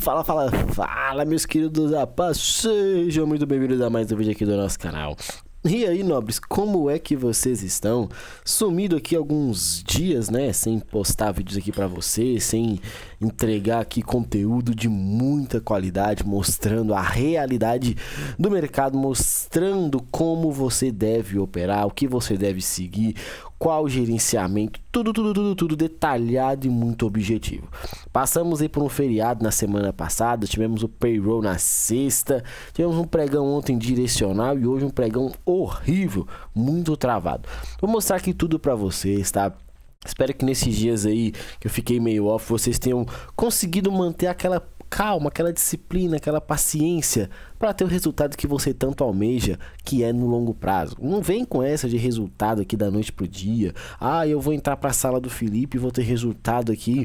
Fala, meus queridos rapazes, sejam muito bem-vindos a mais um vídeo aqui do nosso canal. E aí, nobres, como é que vocês estão? Sumido aqui alguns dias, né, sem postar vídeos aqui pra vocês, sem entregar aqui conteúdo de muita qualidade, mostrando a realidade do mercado, mostrando como você deve operar, o que você deve seguir, qual gerenciamento, tudo detalhado e muito objetivo. Passamos aí por um feriado na semana passada, tivemos o payroll na sexta, tivemos um pregão ontem direcional e hoje um pregão horrível, muito travado. Vou mostrar aqui tudo pra vocês, tá? Espero que nesses dias aí que eu fiquei meio off, vocês tenham conseguido manter aquela calma, aquela disciplina, aquela paciência para ter o resultado que você tanto almeja, que é no longo prazo. Não vem com essa de resultado aqui da noite pro dia. Ah, eu vou entrar para a sala do Felipe e vou ter resultado aqui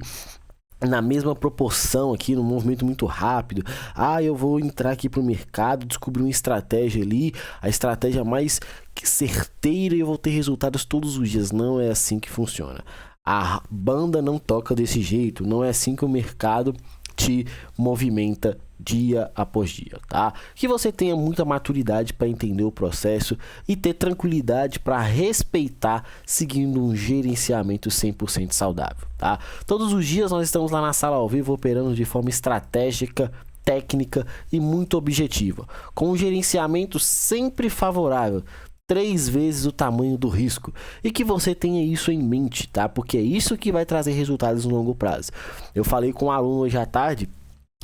na mesma proporção aqui, num movimento muito rápido. Ah, eu vou entrar aqui pro mercado, descobrir uma estratégia ali, a estratégia mais certeira e eu vou ter resultados todos os dias. Não é assim que funciona. A banda não toca desse jeito, não é assim que o mercado te movimenta dia após dia, tá? Que você tenha muita maturidade para entender o processo e ter tranquilidade para respeitar seguindo um gerenciamento 100% saudável, tá? Todos os dias nós estamos lá na sala ao vivo operando de forma estratégica, técnica e muito objetiva, com um gerenciamento sempre favorável, 3 vezes o tamanho do risco, e que você tenha isso em mente, tá? Porque é isso que vai trazer resultados no longo prazo. Eu falei com um aluno hoje à tarde,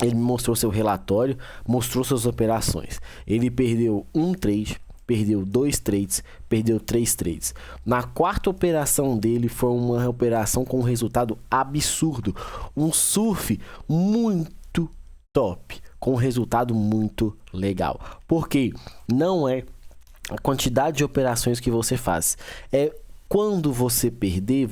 ele me mostrou seu relatório, mostrou suas operações. Ele perdeu um trade, perdeu 2 trades, perdeu 3 trades. Na quarta operação dele foi uma operação com um resultado absurdo, um surf muito top, com um resultado muito legal. Porque não é a quantidade de operações que você faz, é quando você perder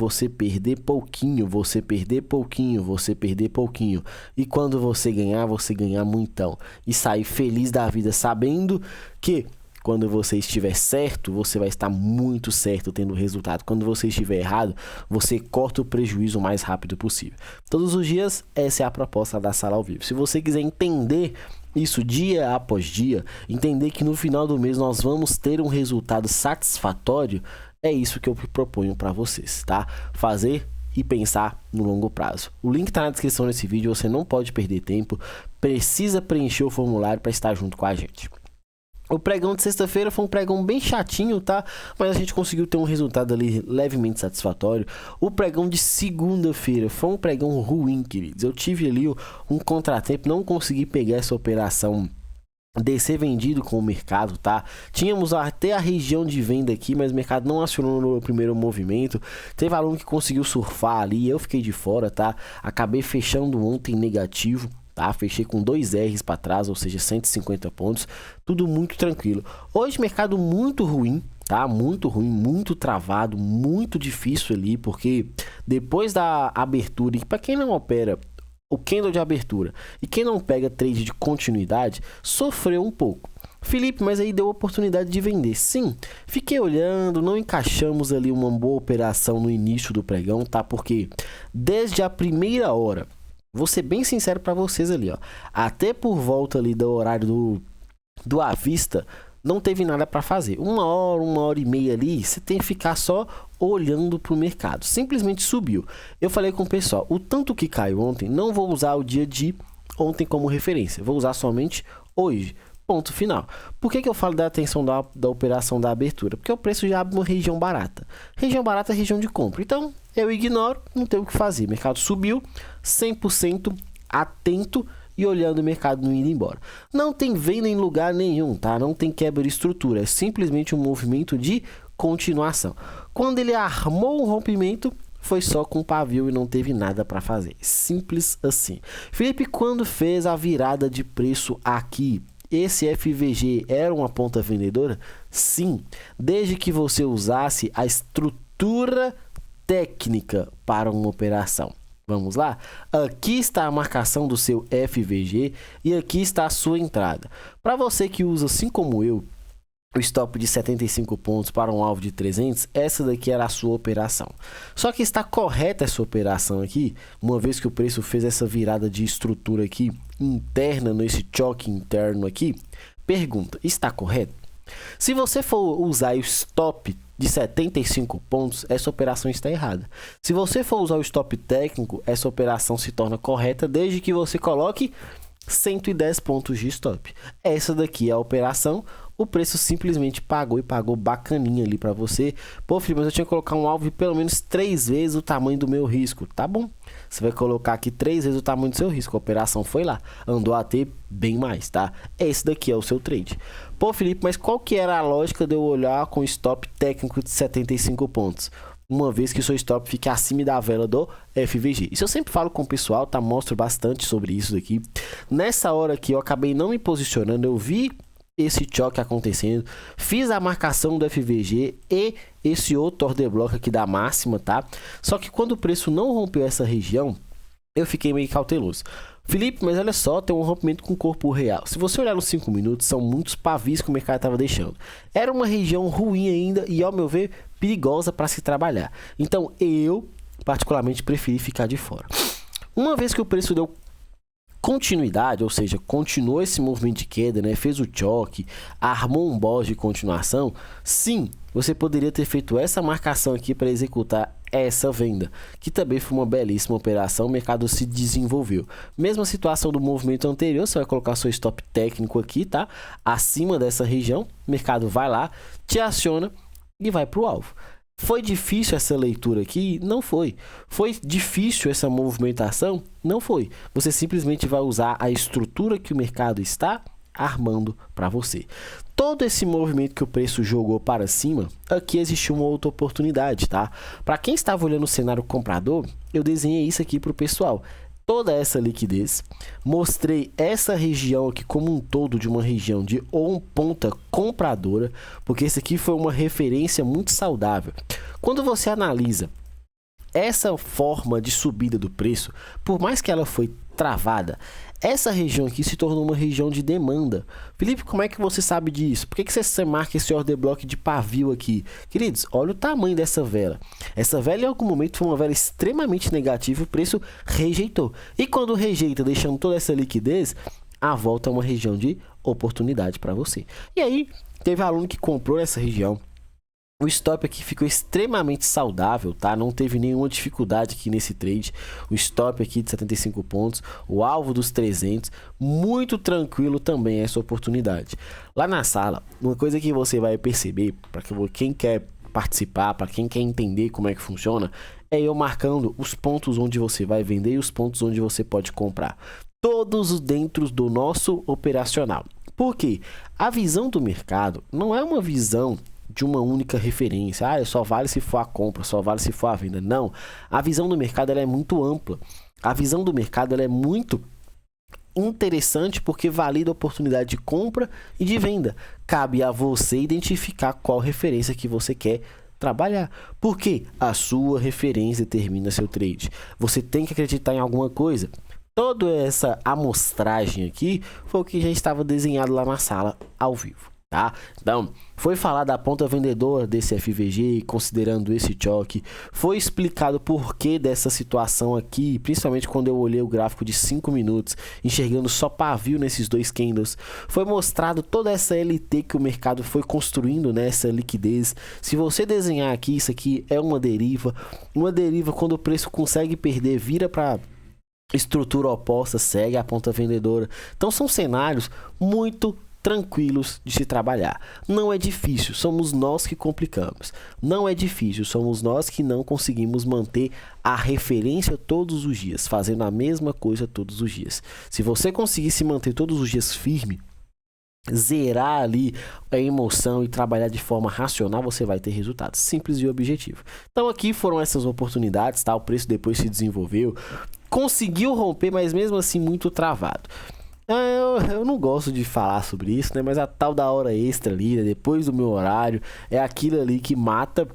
pouquinho, você perder pouquinho, você perder pouquinho. E quando você ganhar muitão. E sair feliz da vida, sabendo que quando você estiver certo, você vai estar muito certo tendo resultado. Quando você estiver errado, você corta o prejuízo o mais rápido possível. Todos os dias, essa é a proposta da sala ao vivo. Se você quiser entender isso dia após dia, entender que no final do mês nós vamos ter um resultado satisfatório, é isso que eu proponho para vocês, tá? Fazer e pensar no longo prazo. O link tá na descrição desse vídeo, você não pode perder tempo, precisa preencher o formulário para estar junto com a gente. O pregão de sexta-feira foi um pregão bem chatinho, tá? Mas a gente conseguiu ter um resultado ali levemente satisfatório. O pregão de segunda-feira foi um pregão ruim, queridos. Eu tive ali um contratempo, não consegui pegar essa operação descer vendido com o mercado, tá? Tínhamos até a região de venda aqui, mas o mercado não acionou no primeiro movimento. Teve aluno que conseguiu surfar ali, eu fiquei de fora, tá? Acabei fechando ontem negativo. Tá? Fechei com 2 R's para trás, ou seja, 150 pontos, tudo muito tranquilo. Hoje mercado muito ruim, tá? Muito ruim, muito travado, muito difícil ali, porque depois da abertura, e para quem não opera o candle de abertura e quem não pega trade de continuidade, sofreu um pouco. Felipe, mas aí deu oportunidade de vender. Sim, fiquei olhando, não encaixamos ali uma boa operação no início do pregão, tá? Porque desde a primeira hora, vou ser bem sincero para vocês ali, ó. Até por volta ali do horário do à vista, não teve nada para fazer. 1 hora e meia ali, você tem que ficar só olhando pro mercado. Simplesmente subiu. Eu falei com o pessoal, o tanto que caiu ontem, não vou usar o dia de ontem como referência. Vou usar somente hoje. Ponto final. Por que eu falo da atenção da operação da abertura? Porque o preço já abre uma região barata. Região barata é região de compra. Então, eu ignoro, não tenho o que fazer. O mercado subiu, 100% atento e olhando o mercado não indo embora. Não tem venda em lugar nenhum, tá? Não tem quebra de estrutura. É simplesmente um movimento de continuação. Quando ele armou um rompimento, foi só com pavio e não teve nada para fazer. Simples assim. Felipe, quando fez a virada de preço aqui, esse FVG era uma ponta vendedora? Sim, desde que você usasse a estrutura técnica para uma operação. Vamos lá? Aqui está a marcação do seu FVG e aqui está a sua entrada. Para você que usa, assim como eu, o stop de 75 pontos para um alvo de 300, essa daqui era a sua operação. Só que está correta essa operação aqui, uma vez que o preço fez essa virada de estrutura aqui, interna, nesse choque interno aqui. Pergunta, está correto? Se você for usar o stop de 75 pontos, essa operação está errada. Se você for usar o stop técnico, essa operação se torna correta desde que você coloque 110 pontos de stop. Essa daqui é a operação. O preço simplesmente pagou e pagou bacaninha ali para você. Pô, Felipe, mas eu tinha que colocar um alvo de pelo menos 3 vezes o tamanho do meu risco. Tá bom. Você vai colocar aqui 3 vezes o tamanho do seu risco. A operação foi lá. Andou a ter bem mais, tá? Esse daqui é o seu trade. Pô, Felipe, mas qual que era a lógica de eu olhar com stop técnico de 75 pontos? Uma vez que o seu stop fique acima da vela do FVG. Isso eu sempre falo com o pessoal, tá? Mostro bastante sobre isso daqui. Nessa hora aqui eu acabei não me posicionando, eu vi esse choque acontecendo, fiz a marcação do FVG e esse outro order block aqui da máxima, tá? Só que quando o preço não rompeu essa região, eu fiquei meio cauteloso. Felipe, mas olha só, tem um rompimento com corpo real. Se você olhar nos 5 minutos, são muitos pavis que o mercado estava deixando. Era uma região ruim ainda e, ao meu ver, perigosa para se trabalhar. Então, eu, particularmente, preferi ficar de fora. Uma vez que o preço deu continuidade, ou seja, continuou esse movimento de queda, né? Fez o choque, armou um boss de continuação, sim, você poderia ter feito essa marcação aqui para executar essa venda, que também foi uma belíssima operação, o mercado se desenvolveu. Mesma situação do movimento anterior, você vai colocar seu stop técnico aqui, tá? Acima dessa região, o mercado vai lá, te aciona e vai para o alvo. Foi difícil essa leitura aqui? Não foi. Foi difícil essa movimentação? Não foi. Você simplesmente vai usar a estrutura que o mercado está armando para você. Todo esse movimento que o preço jogou para cima, aqui existiu uma outra oportunidade, tá? Para quem estava olhando o cenário comprador, eu desenhei isso aqui para o pessoal. Toda essa liquidez, mostrei essa região aqui como um todo de uma região de ponta compradora, porque esse aqui foi uma referência muito saudável. Quando você analisa essa forma de subida do preço, por mais que ela foi travada, essa região aqui se tornou uma região de demanda. Felipe, como é que você sabe disso? Por que você marca esse order block de pavio aqui? Queridos, olha o tamanho dessa vela. Essa vela em algum momento foi uma vela extremamente negativa, o preço rejeitou. E quando rejeita, deixando toda essa liquidez, a volta é uma região de oportunidade para você. E aí, teve aluno que comprou essa região. O stop aqui ficou extremamente saudável, tá? Não teve nenhuma dificuldade aqui nesse trade. O stop aqui de 75 pontos, o alvo dos 300, muito tranquilo também essa oportunidade. Lá na sala, uma coisa que você vai perceber, para quem quer participar, para quem quer entender como é que funciona, é eu marcando os pontos onde você vai vender e os pontos onde você pode comprar. Todos dentro do nosso operacional. Por quê? A visão do mercado não é uma visão de uma única referência, só vale se for a compra, só vale se for a venda. Não, a visão do mercado ela é muito ampla, a visão do mercado ela é muito interessante porque valida a oportunidade de compra e de venda. Cabe a você identificar qual referência que você quer trabalhar, porque a sua referência determina seu trade. Você tem que acreditar em alguma coisa. Toda essa amostragem aqui foi o que já estava desenhado lá na sala ao vivo. Tá? Então, foi falar da ponta vendedora desse FVG, considerando esse choque, foi explicado o porquê dessa situação aqui, principalmente quando eu olhei o gráfico de 5 minutos, enxergando só pavio nesses dois candles, foi mostrado toda essa LT que o mercado foi construindo nessa liquidez. Se você desenhar aqui, isso aqui é uma deriva quando o preço consegue perder, vira para estrutura oposta, segue a ponta vendedora. Então são cenários muito tranquilos de se trabalhar. Não é difícil, somos nós que complicamos. Não é difícil, somos nós que não conseguimos manter a referência todos os dias, fazendo a mesma coisa todos os dias. Se você conseguir se manter todos os dias firme, zerar ali a emoção e trabalhar de forma racional, você vai ter resultados. Simples e objetivo. Então aqui foram essas oportunidades, tá? O preço depois se desenvolveu, conseguiu romper, mas mesmo assim muito travado. Eu não gosto de falar sobre isso, né? Mas a tal da hora extra ali, né? Depois do meu horário, é aquilo ali que mata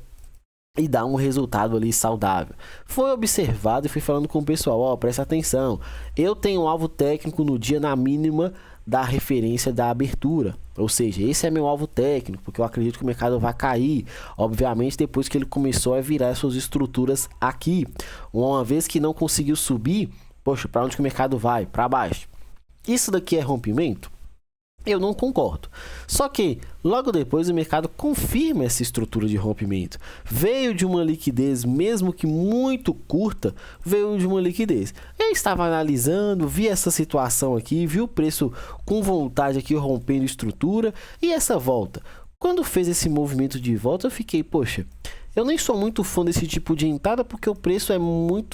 e dá um resultado ali saudável. Foi observado e fui falando com o pessoal, presta atenção, eu tenho um alvo técnico no dia na mínima da referência da abertura. Ou seja, esse é meu alvo técnico, porque eu acredito que o mercado vai cair. Obviamente, depois que ele começou a virar suas estruturas aqui. Uma vez que não conseguiu subir, poxa, para onde que o mercado vai? Para baixo. Isso daqui é rompimento? Eu não concordo. Só que logo depois o mercado confirma essa estrutura de rompimento. Veio de uma liquidez, mesmo que muito curta, veio de uma liquidez. Eu estava analisando, vi essa situação aqui, vi o preço com vontade aqui rompendo estrutura e essa volta. Quando fez esse movimento de volta, eu fiquei, poxa, eu nem sou muito fã desse tipo de entrada porque o preço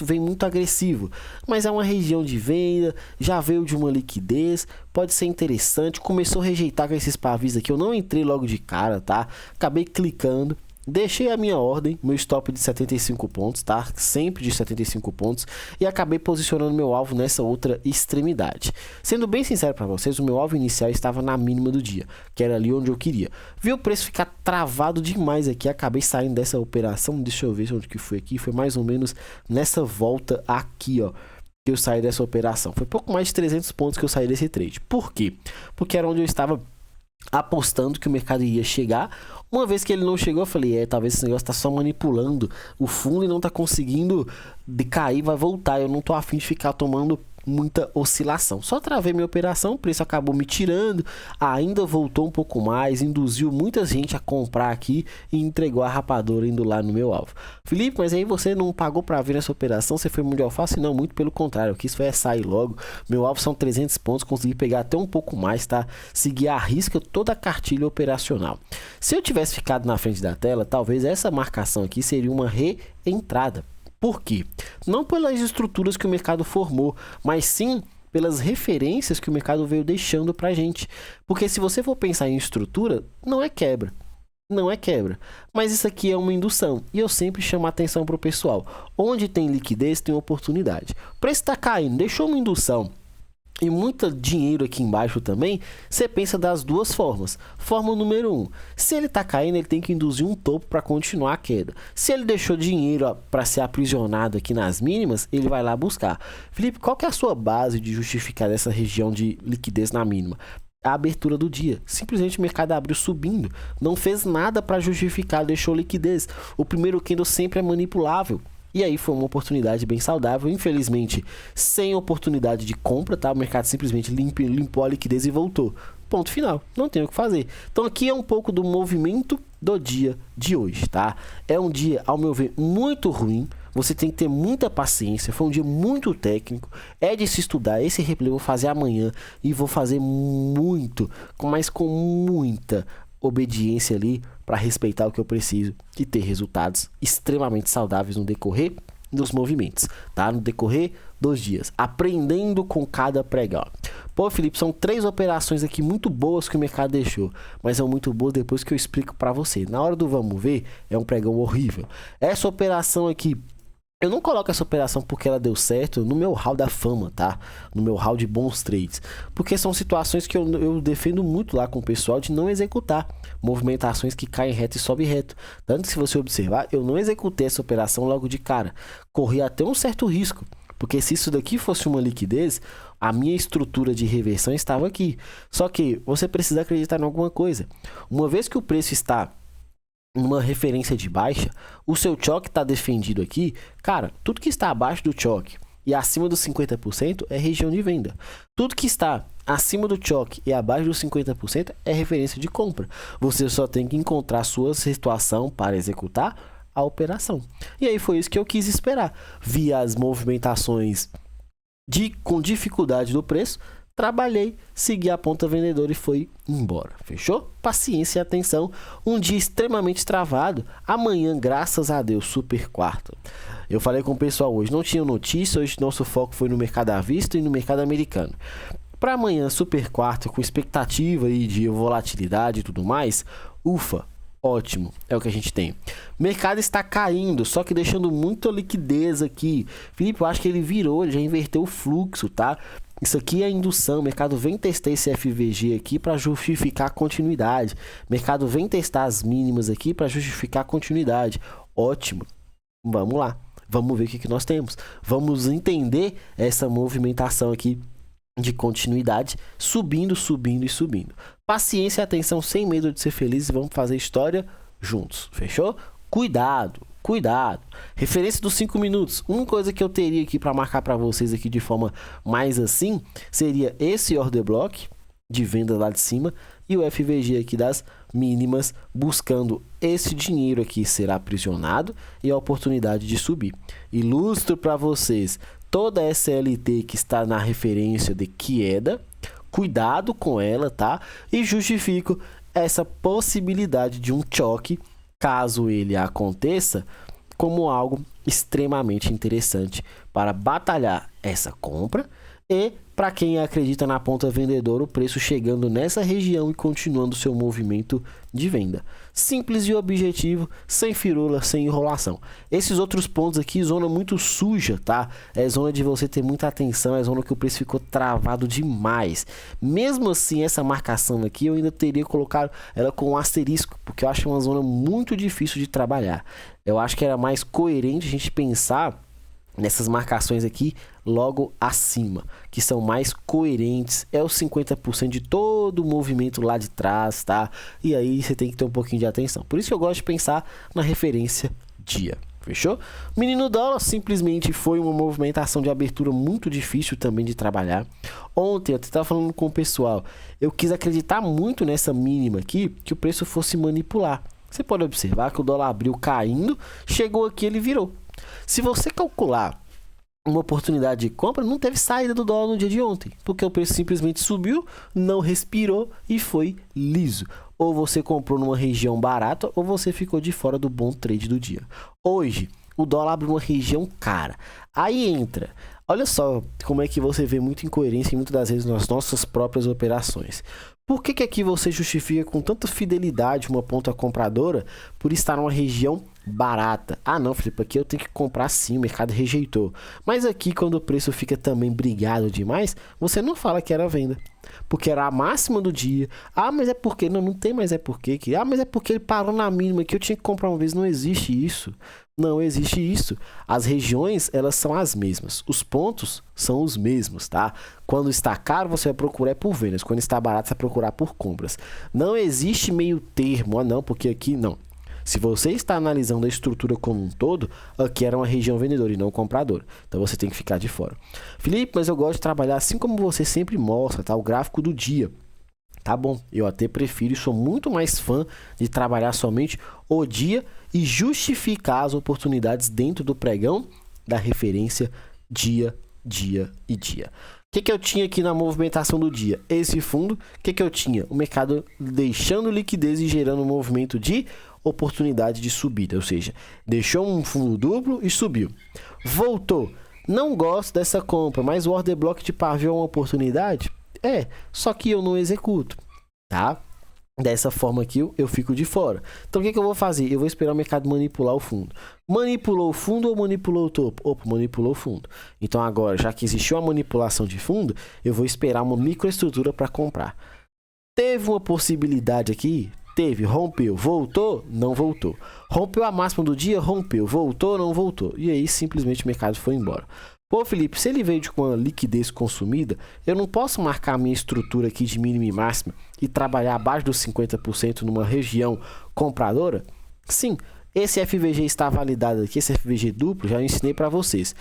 vem muito agressivo. Mas é uma região de venda, já veio de uma liquidez, pode ser interessante. Começou a rejeitar com esses pavis aqui, eu não entrei logo de cara, tá? Acabei clicando. Deixei a minha ordem, meu stop de 75 pontos, tá? Sempre de 75 pontos. E acabei posicionando meu alvo nessa outra extremidade. Sendo bem sincero para vocês, o meu alvo inicial estava na mínima do dia, que era ali onde eu queria. Vi o preço ficar travado demais aqui, acabei saindo dessa operação. Deixa eu ver onde que foi aqui. Foi mais ou menos nessa volta aqui, ó, que eu saí dessa operação. Foi pouco mais de 300 pontos que eu saí desse trade. Por quê? Porque era onde eu estava apostando que o mercado ia chegar. Uma vez que ele não chegou, eu falei, talvez esse negócio tá só manipulando o fundo e não tá conseguindo decair, vai voltar. Eu não tô afim de ficar tomando muita oscilação. Só travei minha operação, o preço acabou me tirando, ainda voltou um pouco mais, induziu muita gente a comprar aqui e entregou a rapadora indo lá no meu alvo. Felipe, mas aí você não pagou para ver essa operação, você foi muito de alface? Não, muito pelo contrário, eu quis foi sair logo. Meu alvo são 300 pontos, consegui pegar até um pouco mais, tá? Seguir à risca toda a cartilha operacional. Se eu tivesse ficado na frente da tela, talvez essa marcação aqui seria uma reentrada. Por quê? Não pelas estruturas que o mercado formou, mas sim pelas referências que o mercado veio deixando pra gente. Porque se você for pensar em estrutura, não é quebra. Não é quebra. Mas isso aqui é uma indução. E eu sempre chamo a atenção pro pessoal. Onde tem liquidez, tem oportunidade. O preço está caindo, deixou uma indução e muito dinheiro aqui embaixo também, você pensa das duas formas. Forma número 1, se ele está caindo, ele tem que induzir um topo para continuar a queda. Se ele deixou dinheiro para ser aprisionado aqui nas mínimas, ele vai lá buscar. Felipe, qual que é a sua base de justificar essa região de liquidez na mínima? A abertura do dia. Simplesmente o mercado abriu subindo, não fez nada para justificar, deixou liquidez. O primeiro candle sempre é manipulável. E aí foi uma oportunidade bem saudável, infelizmente sem oportunidade de compra, tá? O mercado simplesmente limpou a liquidez e voltou. Ponto final, não tem o que fazer. Então aqui é um pouco do movimento do dia de hoje, tá? É um dia, ao meu ver, muito ruim. Você tem que ter muita paciência, foi um dia muito técnico, é de se estudar. Esse replay eu vou fazer amanhã e vou fazer muito, mas com muita obediência ali para respeitar o que eu preciso e ter resultados extremamente saudáveis no decorrer dos movimentos, tá? No decorrer dos dias, aprendendo com cada pregão. Pô, Felipe, são 3 operações aqui muito boas que o mercado deixou, mas são muito boas depois que eu explico para você. Na hora do vamos ver, é um pregão horrível. Essa operação aqui, eu não coloco essa operação porque ela deu certo no meu hall da fama, tá? No meu hall de bons trades. Porque são situações que eu defendo muito lá com o pessoal de não executar. Movimentações que caem reto e sobem reto. Tanto que se você observar, eu não executei essa operação logo de cara. Corri até um certo risco. Porque se isso daqui fosse uma liquidez, a minha estrutura de reversão estava aqui. Só que você precisa acreditar em alguma coisa. Uma vez que o preço está uma referência de baixa, o seu choque está defendido aqui, cara, tudo que está abaixo do choque e acima dos 50% é região de venda. Tudo que está acima do choque e abaixo dos 50% é referência de compra. Você só tem que encontrar a sua situação para executar a operação. E aí foi isso que eu quis esperar. Vi as movimentações com dificuldade do preço, trabalhei, segui a ponta vendedora e foi embora. Fechou? Paciência e atenção. Um dia extremamente travado. Amanhã, graças a Deus, super quarta. Eu falei com o pessoal hoje, não tinha notícia. Hoje nosso foco foi no mercado à vista e no mercado americano. Para amanhã, super quarta, com expectativa aí de volatilidade e tudo mais. Ufa! Ótimo, é o que a gente tem. O mercado está caindo, só que deixando muita liquidez aqui. Felipe, eu acho que ele virou, ele já inverteu o fluxo, tá? Isso aqui é indução, o mercado vem testar esse FVG aqui para justificar a continuidade. O mercado vem testar as mínimas aqui para justificar a continuidade. Ótimo, vamos lá. Vamos ver o que nós temos. Vamos entender essa movimentação aqui de continuidade, subindo, subindo e subindo. Paciência e atenção, sem medo de ser feliz, e vamos fazer história juntos, fechou? Cuidado, cuidado. Referência dos 5 minutos. Uma coisa que eu teria aqui para marcar para vocês aqui de forma mais assim, seria esse order block de venda lá de cima e o FVG aqui das mínimas, buscando esse dinheiro aqui ser aprisionado e a oportunidade de subir. Ilustro para vocês toda essa LT que está na referência de queda, cuidado com ela, tá? E justifico essa possibilidade de um choque, caso ele aconteça, como algo extremamente interessante para batalhar essa compra e para quem acredita na ponta vendedora, o preço chegando nessa região e continuando seu movimento de venda. Simples e objetivo, sem firula, sem enrolação. Esses outros pontos aqui, zona muito suja, tá? É zona de você ter muita atenção, é zona que o preço ficou travado demais. Mesmo assim, essa marcação aqui, eu ainda teria colocado ela com um asterisco, porque eu acho uma zona muito difícil de trabalhar. Eu acho que era mais coerente a gente pensar nessas marcações aqui logo acima, que são mais coerentes, é os 50% de todo o movimento lá de trás, tá? E aí você tem que ter um pouquinho de atenção. Por isso que eu gosto de pensar na referência dia, fechou? Menino dólar simplesmente foi uma movimentação de abertura muito difícil também de trabalhar. Ontem eu estava falando com o pessoal, eu quis acreditar muito nessa mínima aqui, que o preço fosse manipular. Você pode observar que o dólar abriu caindo, chegou aqui, ele virou. Se você calcular uma oportunidade de compra, não teve saída do dólar no dia de ontem, porque o preço simplesmente subiu, não respirou e foi liso. Ou você comprou numa região barata, ou você ficou de fora do bom trade do dia. Hoje, o dólar abre uma região cara. Aí entra, olha só como é que você vê muita incoerência muitas das vezes nas nossas próprias operações. Por que aqui você justifica com tanta fidelidade uma ponta compradora por estar numa região barata? Ah não, Felipe, aqui eu tenho que comprar sim, o mercado rejeitou. Mas aqui quando o preço fica também brigado demais, você não fala que era venda, porque era a máxima do dia. Ah, mas é porque, não tem mais é porque. Ah, mas é porque ele parou na mínima que eu tinha que comprar uma vez. Não existe isso. Não existe isso. As regiões, elas são as mesmas. Os pontos são os mesmos, tá? Quando está caro, você vai procurar por vendas. Quando está barato, você vai procurar por compras. Não existe meio termo, ah não, porque aqui não. Se você está analisando a estrutura como um todo, aqui era uma região vendedora e não compradora. Então você tem que ficar de fora. Felipe, mas eu gosto de trabalhar assim como você sempre mostra, tá? O gráfico do dia. Tá bom, eu até prefiro e sou muito mais fã de trabalhar somente o dia e justificar as oportunidades dentro do pregão da referência dia, dia e dia. O que eu tinha aqui na movimentação do dia? Esse fundo, o que eu tinha? O mercado deixando liquidez e gerando um movimento de oportunidade de subida, ou seja, deixou um fundo duplo e subiu. Voltou. Não gosto dessa compra, mas o order block de pavio é uma oportunidade? É, só que eu não executo, tá? Dessa forma aqui eu fico de fora. Então o que eu vou fazer? Eu vou esperar o mercado manipular o fundo. Manipulou o fundo ou manipulou o topo? Opa, manipulou o fundo. Então agora, já que existiu a manipulação de fundo, eu vou esperar uma microestrutura para comprar. Teve uma possibilidade aqui? Teve, rompeu, voltou? Não voltou. Rompeu a máxima do dia? Rompeu, voltou? Não voltou. E aí simplesmente o mercado foi embora. Pô, Felipe, se ele veio com uma liquidez consumida, eu não posso marcar a minha estrutura aqui de mínima e máxima e trabalhar abaixo dos 50% numa região compradora? Sim, esse FVG está validado aqui, esse FVG duplo, já ensinei para vocês.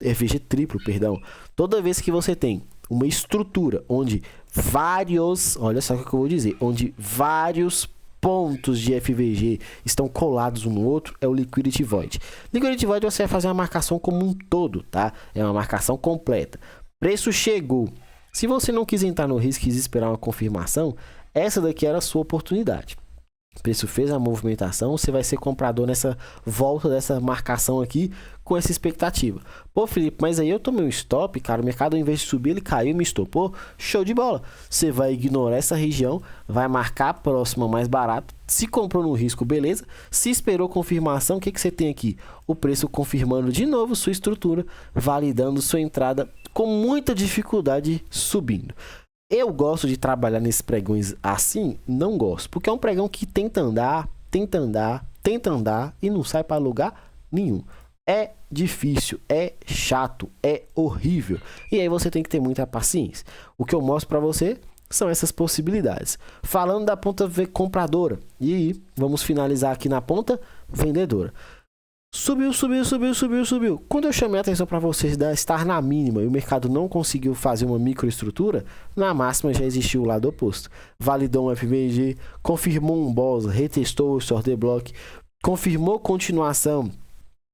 FVG triplo, perdão. Toda vez que você tem uma estrutura onde vários, olha só o que eu vou dizer, onde vários pontos de FVG estão colados um no outro, é o Liquidity Void. Liquidity Void você vai fazer uma marcação como um todo, tá? É uma marcação completa. Preço chegou. Se você não quis entrar no risco e quis esperar uma confirmação, essa daqui era a sua oportunidade. O preço fez a movimentação, você vai ser comprador nessa volta dessa marcação aqui com essa expectativa. Pô, Felipe, mas aí eu tomei um stop, cara, o mercado ao invés de subir, ele caiu e me estopou. Show de bola. Você vai ignorar essa região, vai marcar a próxima mais barato. Se comprou no risco, beleza. Se esperou confirmação, o que você tem aqui? O preço confirmando de novo sua estrutura, validando sua entrada com muita dificuldade subindo. Eu gosto de trabalhar nesses pregões assim? Não gosto, porque é um pregão que tenta andar, tenta andar, tenta andar e não sai para lugar nenhum. É difícil, é chato, é horrível. E aí você tem que ter muita paciência. O que eu mostro para você são essas possibilidades. Falando da ponta compradora. E aí, vamos finalizar aqui na ponta vendedora. Subiu. Quando eu chamei a atenção para vocês da estar na mínima e o mercado não conseguiu fazer uma microestrutura, na máxima já existiu o lado oposto. Validou um FBG, confirmou um BOSA, retestou o order block, confirmou continuação,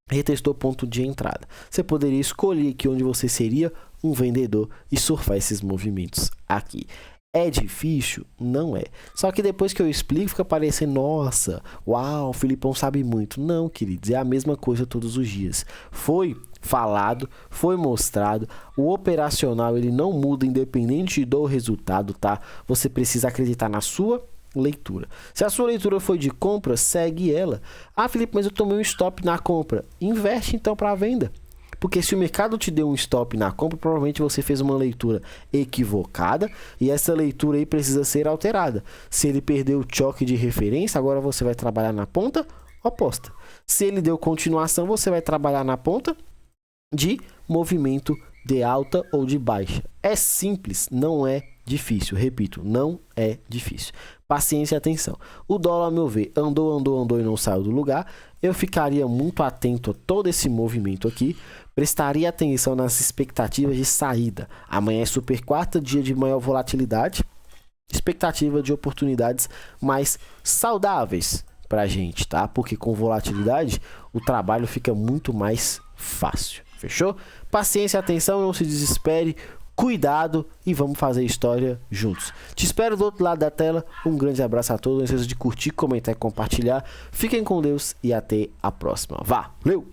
retestou ponto de entrada. Você poderia escolher aqui onde você seria um vendedor e surfar esses movimentos aqui. É difícil? Não é. Só que depois que eu explico, fica parecendo, nossa, uau, o Filipão sabe muito. Não, queridos, é a mesma coisa todos os dias. Foi falado, foi mostrado, o operacional ele não muda independente do resultado, tá? Você precisa acreditar na sua leitura. Se a sua leitura foi de compra, segue ela. Ah, Felipe, mas eu tomei um stop na compra. Investe então para venda. Porque se o mercado te deu um stop na compra, provavelmente você fez uma leitura equivocada e essa leitura aí precisa ser alterada. Se ele perdeu o choque de referência, agora você vai trabalhar na ponta oposta. Se ele deu continuação, você vai trabalhar na ponta de movimento de alta ou de baixa. É simples, não é difícil. Repito, não é difícil. Paciência e atenção. O dólar, a meu ver, andou e não saiu do lugar. Eu ficaria muito atento a todo esse movimento aqui. Prestaria atenção nas expectativas de saída. Amanhã é super quarta, dia de maior volatilidade. Expectativa de oportunidades mais saudáveis pra gente, tá? Porque com volatilidade o trabalho fica muito mais fácil. Fechou? Paciência, atenção, não se desespere. Cuidado e vamos fazer história juntos. Te espero do outro lado da tela. Um grande abraço a todos. Não esqueça de curtir, comentar e compartilhar. Fiquem com Deus e até a próxima. Valeu!